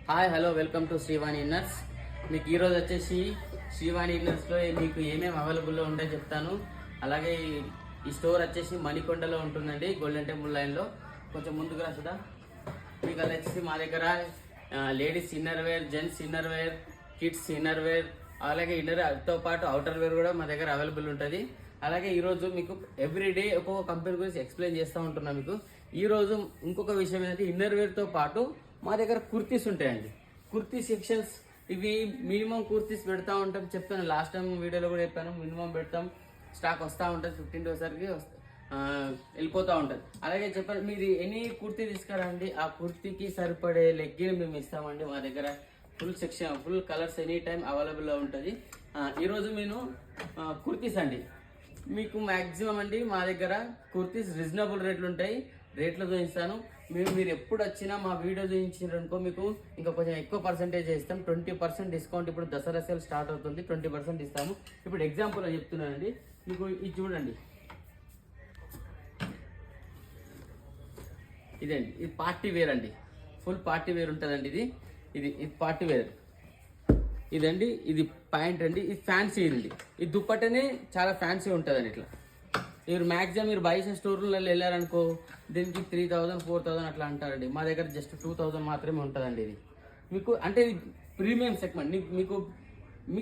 Hi hello welcome to Srivani inners. మీకు ఈరోజు వచ్చేసి శ్రీవాణి ఇన్నర్స్లో మీకు ఏమేమి అవైలబుల్లో ఉంటాయో చెప్తాను. అలాగే ఈ స్టోర్ వచ్చేసి మణికొండలో ఉంటుందండి, గోల్డెన్ టెంపుల్ లైన్లో. కొంచెం ముందుకు రాసుదా. మీకు అది వచ్చేసి మా దగ్గర ladies inner wear, gents inner wear, kids inner wear, అలాగే ఇన్నర్తో పాటు అవుటర్ వేర్ కూడా మా దగ్గర అవైలబుల్ ఉంటుంది. అలాగే ఈరోజు మీకు ఎవ్రీడే ఒక్కొక్క కంపెనీ గురించి ఎక్స్ప్లెయిన్ చేస్తూ ఉంటున్నాను. మీకు ఈరోజు ఇంకొక విషయం ఏంటంటే ఇన్నర్ వేర్తో పాటు మా దగ్గర కుర్తీస్ ఉంటాయండి. కుర్తీ సెక్షన్స్ ఇవి మినిమం కుర్తీస్ పెడతా ఉంటాం, చెప్తాను. లాస్ట్ టైం వీడియోలో కూడా చెప్పాను, మినిమం పెడతాం, స్టాక్ వస్తూ ఉంటుంది, 15 days వరకు వెళ్ళిపోతూ ఉంటుంది. అలాగే చెప్పాను, మీరు ఎనీ కుర్తీ తీసుకురండి, ఆ కుర్తీకి సరిపడే లెగ్గిన్ మేము ఇస్తామండి. మా దగ్గర full section, full colours any time అవైలబుల్లో ఉంటుంది. ఈరోజు నేను కుర్తీస్ అండి, మీకు మ్యాక్సిమం అండి మా దగ్గర కుర్తీస్ రీజనబుల్ రేట్లు ఉంటాయి, రేట్లు చూపిస్తాను. మీరు ఎప్పుడు వచ్చినా మా వీడియో చూపించారనుకో మీకు ఇంకా కొంచెం ఎక్కువ పర్సెంటేజ్ ఇస్తాం. 20% డిస్కౌంట్ ఇప్పుడు దసరా సేల్ స్టార్ట్ అవుతుంది, 20% ఇస్తాము. ఇప్పుడు ఎగ్జాంపుల్ చెప్తున్నానండి, మీకు ఇది చూడండి, ఇదండి, ఇది పార్టీ వేర్ అండి, ఫుల్ పార్టీ వేర్ ఉంటుందండి. ఇది పార్టీ వేర్ ఇదండి. ఇది ప్యాంట్ అండి, ఇది ఫ్యాన్సీ అండి. ఈ దుప్పట్టనే చాలా ఫ్యాన్సీ ఉంటుందండి. ఇట్లా మీరు మ్యాక్సిమం మీరు బయట స్టోర్లలో వెళ్ళారనుకో దీనికి 3000 4000 అట్లా అంటారండి. మా దగ్గర జస్ట్ 2000 మాత్రమే ఉంటుందండి. ఇది మీకు అంటే ఇది ప్రీమియం సెగ్మెంట్, మీకు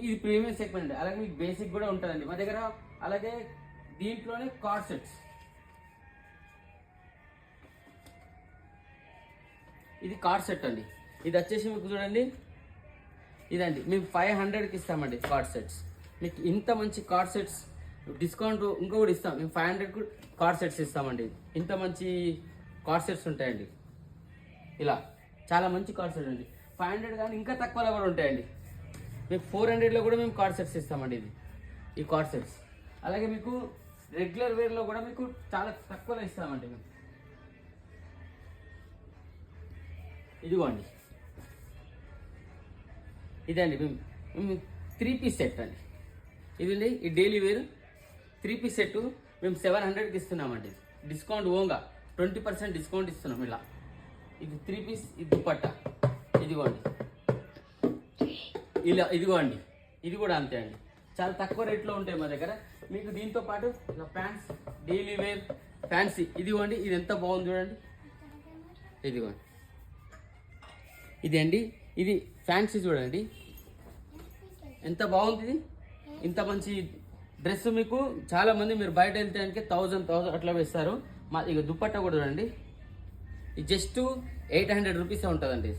ఇది ప్రీమియం సెగ్మెంట్ అండి. అలాగే మీకు బేసిక్ కూడా ఉంటుందండి మా దగ్గర. అలాగే దీంట్లోనే కార్డ్ సెట్స్, ఇది కార్డ్ సెట్ అండి. ఇది వచ్చేసి మీకు చూడండి, ఇదండి మేము 500కి ఇస్తామండి కార్డ్ సెట్స్. మీకు ఇంత మంచి కార్డ్ సెట్స్ డిస్కౌంట్ ఇంకొకటి ఇస్తాం, మేము 500కు కార్డ్ సెట్స్ ఇస్తామండి. ఇంత మంచి కార్డ్ సెట్స్ ఉంటాయండి, ఇలా చాలా మంచి కార్డ్ సెట్ అండి. 500 కానీ ఇంకా తక్కువలో కూడా ఉంటాయండి. మీకు 400లో కూడా మేము కార్డ్ సెట్స్ ఇస్తామండి. ఈ కార్డ్ సెట్స్ అలాగే మీకు రెగ్యులర్ వేర్లో కూడా మీకు చాలా తక్కువలో ఇస్తామండి. మేము ఇదిగోండి, ఇదండి మేము 3 piece సెట్ అండి. ఇదండి ఈ డైలీ వేర్ 3 piece సెట్ మేము 700కి ఇస్తున్నామండి. డిస్కౌంట్ ఓంగా 20% డిస్కౌంట్ ఇస్తున్నాం. ఇలా ఇది 3 piece, ఇది దుపట్టా, ఇదిగోండి, ఇలా ఇదిగోండి, ఇది కూడా అంతే అండి. చాలా తక్కువ రేట్లో ఉంటాయి మా దగ్గర. మీకు దీంతో పాటు ఇలా ప్యాంట్స్, డైలీ వేర్ ఫ్యాన్సీ, ఇదిగోండి, ఇది ఎంత బాగుంది చూడండి, ఇదిగోండి, ఇది అండి, ఇది ఫ్యాన్సీ చూడండి ఎంత బాగుంది. ఇంత మంచి డ్రెస్ మీకు చాలా మంది మీరు బయట వెళ్తే 1000 అట్లా వేస్తారు. మా ఇక దుప్పట్టా కూడా చూడండి, ఇది జస్ట్ 800 రూపీసే ఉంటుందండి.